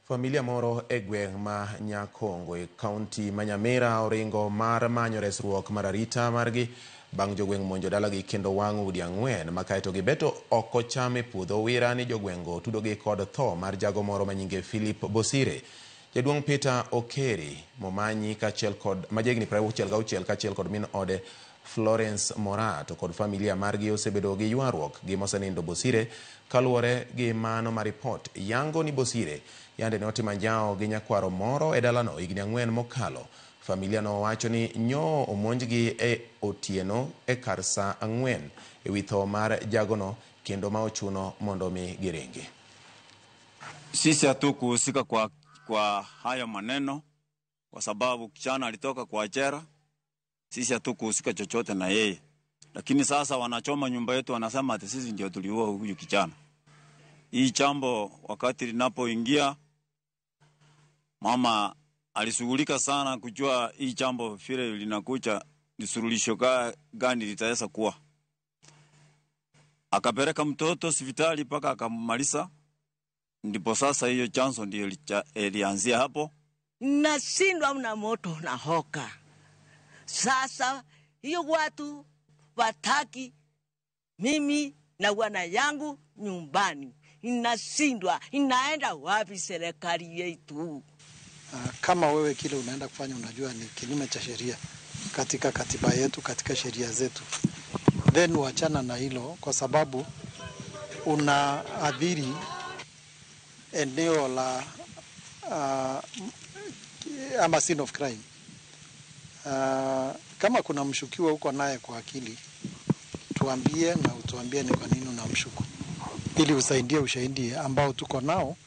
Familia moro e gweng' ma Nyakongo e kaunti ma Nyamira oringo mar manyo resruok mar arita margi bang' jogweng' monjo dalagi kendo wang'o udi 4 makaeto gibeto oko cham e puodho wira ni jogweng'go tudogi kod tho mar jago moro manyinge Philip Bosire. Jaduong' Peter Okeri Momanyi kachiel kod majegni 66 kachiel kod min ode Florence Morato kod familia margi osebedo gi ywaruok gi mosenindo Bosire kaluwore gi mano ma ripot yango ni Bosire yande ne otimo anjawo gi nyakwaro moro e dalano higni 4 mokalo. Familia no wacho ni nyo omonjgi e otieno e kar saa 4 e wi tho mar jagono kendo ma ochuno mondo mi giringi. Sisi hatukuhusika kwa haya maneno kwa sababu kijana alitoka kwa jela. Sisi hatukuhusika chochote na yeye. Lakini sasa wanachoma nyumba yetu, wanasema ati sisi ndio tuliua huyu kijana. Hii jambo wakati linapoingia, mama alishughulika sana kujua hii jambo vile linakuja ni suluhisho gani litaweza kuwa. Akapeleka mtoto hospitali mpaka akamaliza. Ndipo sasa hiyo chanzo ndio ilianzia hapo. Nashindwa na moto na hoka. Sasa hiyo watu wataki mimi na wana yangu nyumbani. Inashindwa, inaenda wapi serikali yetu? Kama wewe kile unaenda kufanya unajua ni kinyume cha sheria katika katiba yetu, katika sheria zetu, then uachana na hilo kwa sababu unaadhiri eneo la ama scene of crime. Kama kuna mshukiwa huko naye kwa akili, tuambie na utuambie ni kwa nini unamshuku, ili usaidie ushahidi ambao tuko nao